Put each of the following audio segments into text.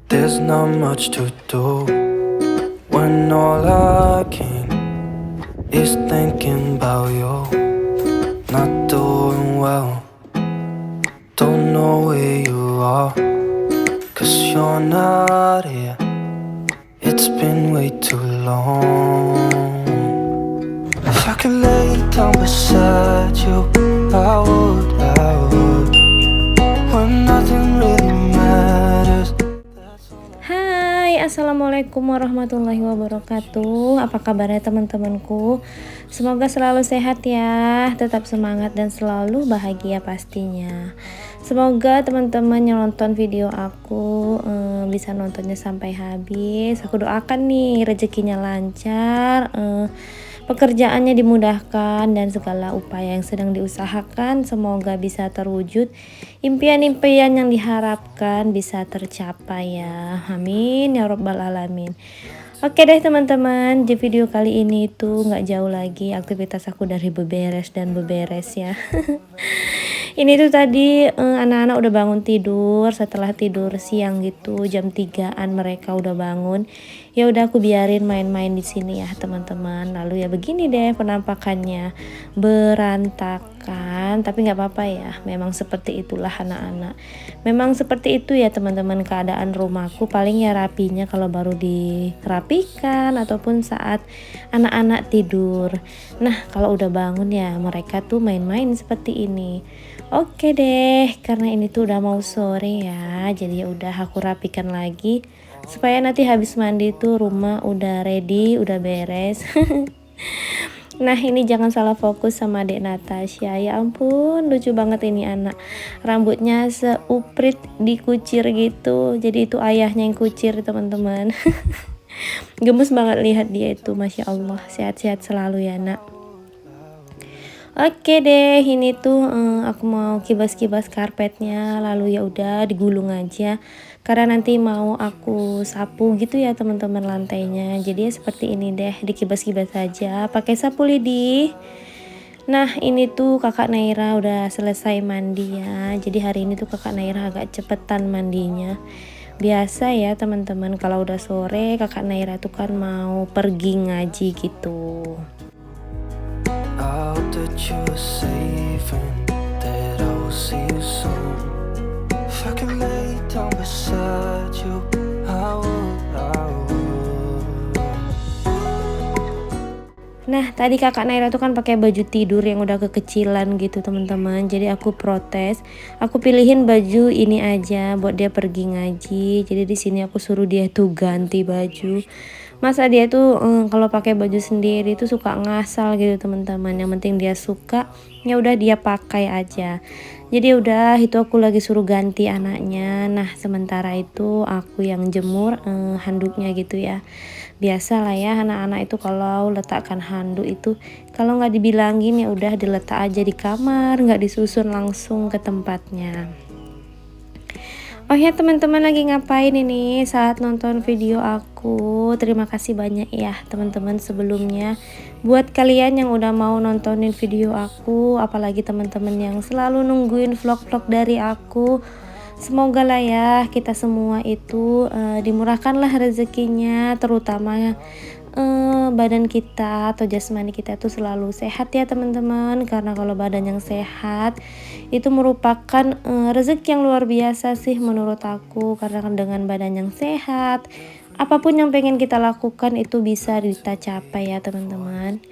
There's not much to do when all I can is thinking about you. Not doing well, don't know where you are, 'cause you're not here. It's been way too long. If I could lay down beside you, I would. When nothing really matters. Hai, assalamualaikum warahmatullahi wabarakatuh. Apa kabarnya teman-temanku? Semoga selalu sehat ya, tetap semangat dan selalu bahagia pastinya. Semoga teman-teman yang nonton video aku bisa nontonnya sampai habis. Aku doakan nih rezekinya lancar, pekerjaannya dimudahkan, dan segala upaya yang sedang diusahakan semoga bisa terwujud. Impian-impian yang diharapkan bisa tercapai ya. Amin ya robbal alamin. Oke deh teman-teman, di video kali ini tuh nggak jauh lagi aktivitas aku dari beberes dan beberes ya. Ini tuh tadi anak-anak udah bangun tidur, setelah tidur siang gitu jam 3-an mereka udah bangun. Ya udah aku biarin main-main di sini ya teman-teman. Lalu ya begini deh penampakannya, berantakan, tapi nggak apa-apa ya. Memang seperti itulah anak-anak. Memang seperti itu ya teman-teman keadaan rumahku. Paling ya rapinya kalau baru dirapikan ataupun saat anak-anak tidur. Nah kalau udah bangun ya mereka tuh main-main seperti ini. Oke deh, karena ini tuh udah mau sore ya, jadi ya udah aku rapikan lagi supaya nanti habis mandi tuh rumah udah ready, udah beres. Nah ini jangan salah fokus sama Dek Natasha, ya ampun lucu banget ini anak. Rambutnya seuprit dikucir gitu, jadi itu ayahnya yang kucir teman-teman. Gemes banget lihat dia itu, Masya Allah, sehat-sehat selalu ya nak. Oke deh, ini tuh aku mau kibas-kibas karpetnya, lalu ya udah digulung aja. Karena nanti mau aku sapu gitu ya teman-teman lantainya. Jadi ya seperti ini deh, dikibas-kibas aja pakai sapu lidi. Nah, ini tuh Kakak Naira udah selesai mandi ya. Jadi hari ini tuh Kakak Naira agak cepetan mandinya. Biasa ya teman-teman kalau udah sore Kakak Naira tuh kan mau pergi ngaji gitu. I hope that you are safe and that I will see you soon. If I could lay down beside you, I would. Nah, tadi Kakak Naira tuh kan pakai baju tidur yang udah kekecilan gitu, teman-teman. Jadi aku protes. Aku pilihin baju ini aja buat dia pergi ngaji. Jadi di sini aku suruh dia tuh ganti baju. Masa dia tuh kalau pakai baju sendiri tuh suka ngasal gitu, teman-teman. Yang penting dia suka, ya udah dia pakai aja. Jadi udah itu aku lagi suruh ganti anaknya. Nah, sementara itu aku yang jemur handuknya gitu ya. Biasa lah ya anak-anak itu kalau letakkan handuk itu kalau nggak dibilangin ya udah diletak aja di kamar, nggak disusun langsung ke tempatnya. Oh ya teman-teman, lagi ngapain ini saat nonton video aku? Terima kasih banyak ya teman-teman sebelumnya buat kalian yang udah mau nontonin video aku, apalagi teman-teman yang selalu nungguin vlog-vlog dari aku. Semoga lah ya kita semua itu dimurahkanlah rezekinya, terutama badan kita atau jasmani kita tuh selalu sehat ya teman-teman. Karena kalau badan yang sehat itu merupakan rezeki yang luar biasa sih menurut aku. Karena kan dengan badan yang sehat, apapun yang pengen kita lakukan itu bisa kita capai ya teman-teman.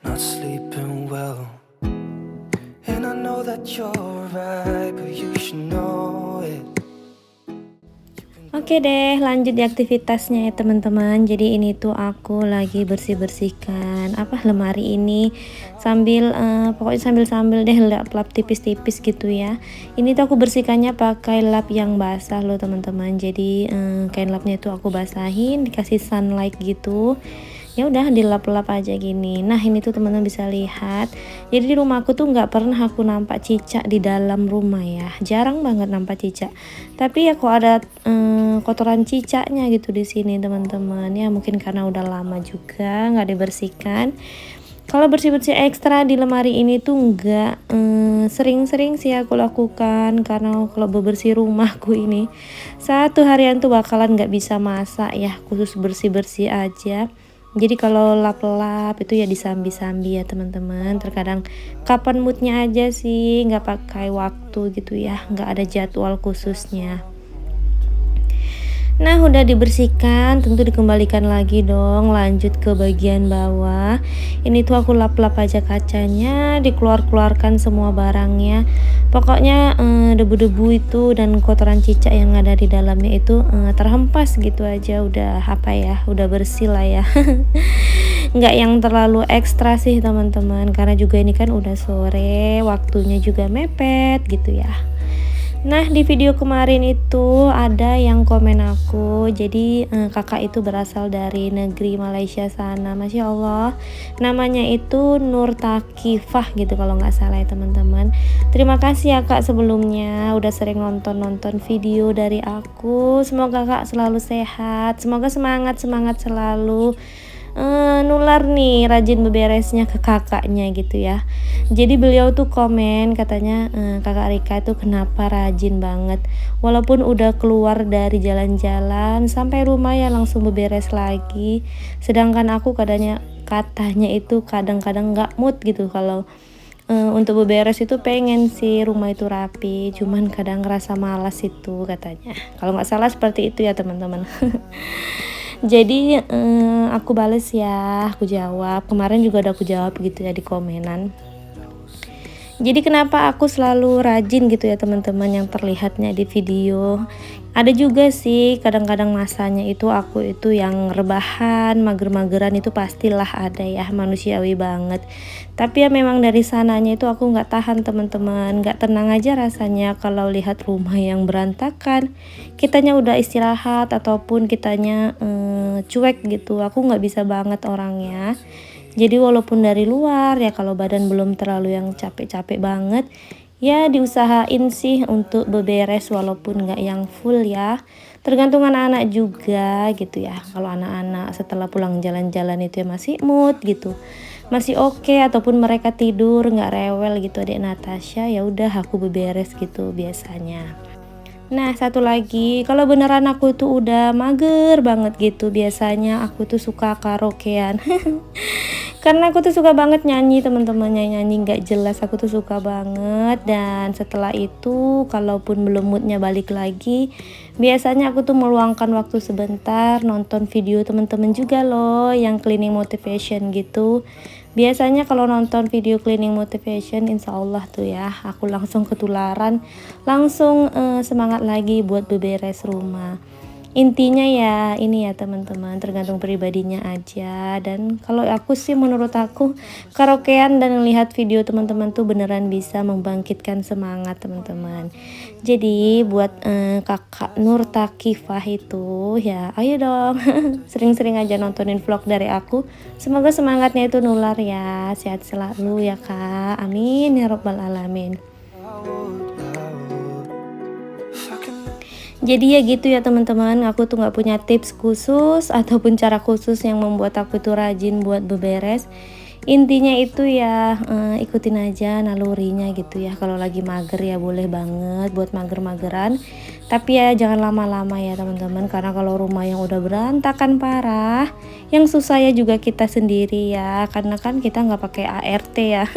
Not sleeping well, and I know that you're right, but you should know it. Oke deh, lanjut di aktivitasnya ya teman-teman. Jadi ini tuh aku lagi bersih-bersihkan lemari ini sambil pokoknya sambil deh lap-lap tipis-tipis gitu ya. Ini tuh aku bersihkannya pakai lap yang basah loh teman-teman. Jadi kain lapnya itu aku basahin, dikasih sunlight gitu. Ya udah dilap-lap aja gini. Nah ini tuh teman-teman bisa lihat, jadi di rumahku tuh nggak pernah aku nampak cicak di dalam rumah ya, jarang banget nampak cicak. Tapi ya kok ada kotoran cicaknya gitu di sini teman-teman ya, mungkin karena udah lama juga nggak dibersihkan. Kalau bersih-bersih ekstra di lemari ini tuh enggak sering-sering sih aku lakukan, karena kalau bebersih rumahku ini satu harian tuh bakalan nggak bisa masak ya, khusus bersih-bersih aja. Jadi kalau lap-lap itu ya disambi-sambi ya teman-teman. Terkadang kapan moodnya aja sih, nggak pakai waktu gitu ya, nggak ada jadwal khususnya. Nah, udah dibersihkan, tentu dikembalikan lagi dong, lanjut ke bagian bawah. Ini tuh aku lap-lap aja kacanya, dikeluarkan semua barangnya. Pokoknya debu-debu itu dan kotoran cicak yang ada di dalamnya itu terhempas gitu aja, udah apa ya, udah bersih lah ya. Nggak yang terlalu ekstra sih teman-teman, karena juga ini kan udah sore, waktunya juga mepet gitu ya. Nah, di video kemarin itu ada yang komen aku, jadi kakak itu berasal dari negeri Malaysia sana, Masya Allah. Namanya itu Nur Takifah gitu kalau nggak salah ya teman-teman. Terima kasih ya kak sebelumnya udah sering nonton video dari aku. Semoga kak selalu sehat, semoga semangat selalu. Nular nih rajin beberesnya ke kakaknya gitu ya. Jadi beliau tuh komen katanya kakak Rika tuh kenapa rajin banget, walaupun udah keluar dari jalan-jalan sampai rumah ya langsung beberes lagi, sedangkan aku katanya itu kadang-kadang nggak mood gitu kalau untuk beberes itu, pengen sih rumah itu rapi, cuman kadang ngerasa malas itu katanya. Kalau nggak salah seperti itu ya teman-teman. Jadi aku bales ya, aku jawab. Kemarin juga udah aku jawab gitu ya di komenan. Jadi kenapa aku selalu rajin gitu ya teman-teman yang terlihatnya di video. Ada juga sih kadang-kadang masanya itu aku itu yang rebahan, mager-mageran itu pastilah ada ya, manusiawi banget. Tapi ya memang dari sananya itu aku nggak tahan teman-teman, nggak tenang aja rasanya kalau lihat rumah yang berantakan. Kitanya udah istirahat ataupun kitanya cuek gitu, aku nggak bisa banget orangnya. Jadi walaupun dari luar ya, kalau badan belum terlalu yang capek-capek banget, ya diusahain sih untuk beberes walaupun nggak yang full ya. Tergantung anak-anak juga gitu ya. Kalau anak-anak setelah pulang jalan-jalan itu ya masih mood gitu, masih oke, ataupun mereka tidur nggak rewel gitu adik Natasha, ya udah aku beberes gitu biasanya. Nah, satu lagi, kalau beneran aku tuh udah mager banget gitu, biasanya aku tuh suka karaokean. Karena aku tuh suka banget nyanyi teman-teman, nyanyi nggak jelas, aku tuh suka banget. Dan setelah itu kalaupun belum moodnya balik lagi, biasanya aku tuh meluangkan waktu sebentar nonton video teman-teman juga loh yang cleaning motivation gitu. Biasanya kalau nonton video cleaning motivation, insya Allah tuh ya aku langsung ketularan, langsung semangat lagi buat beberes rumah. Intinya ya ini ya teman-teman, tergantung pribadinya aja. Dan kalau aku sih, menurut aku karaokean dan melihat video teman-teman tuh beneran bisa membangkitkan semangat teman-teman. Jadi buat kakak Nur Takifah itu ya ayo dong sering-sering aja nontonin vlog dari aku, semoga semangatnya itu nular ya, sehat selalu ya kak, amin ya robbal alamin. Jadi ya gitu ya teman-teman, aku tuh nggak punya tips khusus ataupun cara khusus yang membuat aku itu rajin buat beberes. Intinya itu ya ikutin aja nalurinya gitu ya. Kalau lagi mager ya boleh banget buat mager-mageran, tapi ya jangan lama-lama ya teman-teman, karena kalau rumah yang udah berantakan parah, yang susah ya juga kita sendiri ya, karena kan kita nggak pakai ART ya.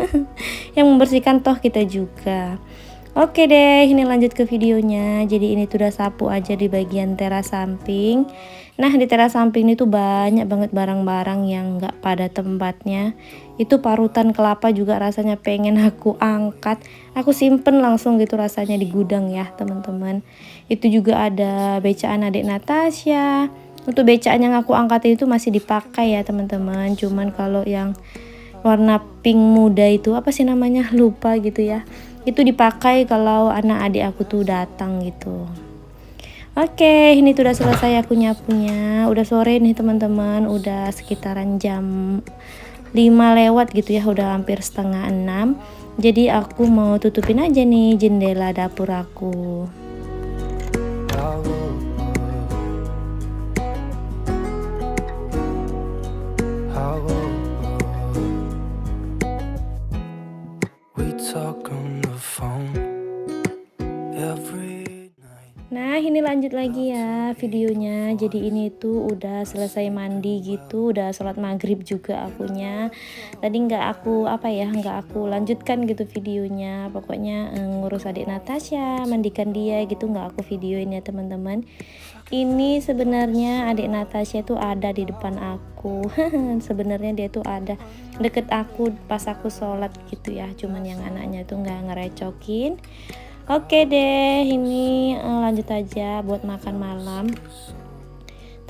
Yang membersihkan toh kita juga. Oke deh, ini lanjut ke videonya. Jadi ini tuh udah sapu aja di bagian teras samping. Nah, di teras samping ini tuh banyak banget barang-barang yang nggak pada tempatnya. Itu parutan kelapa juga rasanya pengen aku angkat, aku simpen langsung gitu rasanya di gudang ya teman-teman. Itu juga ada becaan adik Natasha. Untuk becaan yang aku angkat itu masih dipakai ya teman-teman. Cuman kalau yang warna pink muda itu apa sih namanya, lupa gitu ya, itu dipakai kalau anak adik aku tuh datang gitu. Oke, ini tuh udah selesai aku nyapunya. Udah sore nih teman-teman, udah sekitaran jam 5 lewat gitu ya, udah hampir setengah 6. Jadi aku mau tutupin aja nih jendela dapur aku. lanjut lagi ya videonya. Jadi ini tuh udah selesai mandi gitu, udah sholat maghrib juga akunya. Tadi nggak aku lanjutkan gitu videonya. Pokoknya ngurus adik Natasha, mandikan dia gitu, nggak aku videoin ya teman-teman. Ini sebenarnya adik Natasha tuh ada di depan aku. Sebenarnya dia tuh ada deket aku pas aku sholat gitu ya. Cuman yang anaknya tuh nggak ngerecokin. Oke deh, ini lanjut aja buat makan malam.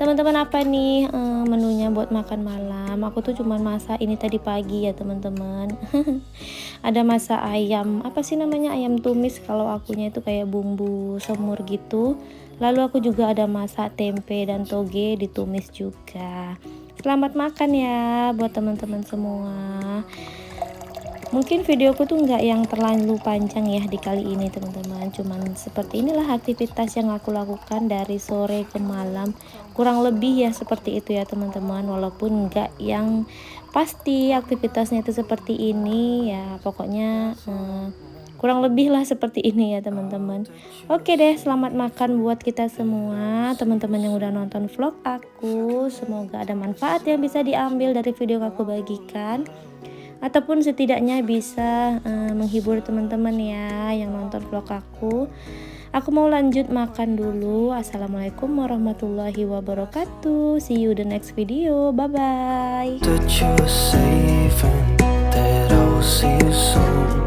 Teman-teman, apa nih menunya buat makan malam? Aku tuh cuman masak ini tadi pagi ya teman-teman. Ada masak ayam, apa sih namanya, ayam tumis kalau akunya itu kayak bumbu semur gitu. Lalu aku juga ada masak tempe dan toge ditumis juga. Selamat makan ya buat teman-teman semua. Mungkin videoku tuh nggak yang terlalu panjang ya di kali ini teman-teman, cuman seperti inilah aktivitas yang aku lakukan dari sore ke malam, kurang lebih ya seperti itu ya teman-teman, walaupun nggak yang pasti aktivitasnya itu seperti ini ya, pokoknya kurang lebih lah seperti ini ya teman-teman. Oke deh, selamat makan buat kita semua teman-teman yang udah nonton vlog aku. Semoga ada manfaat yang bisa diambil dari video yang aku bagikan, ataupun setidaknya bisa menghibur teman-teman ya yang nonton vlog aku. Aku mau lanjut makan dulu. Assalamualaikum warahmatullahi wabarakatuh. See you the next video. Bye bye. That you were saving, that I will see you soon.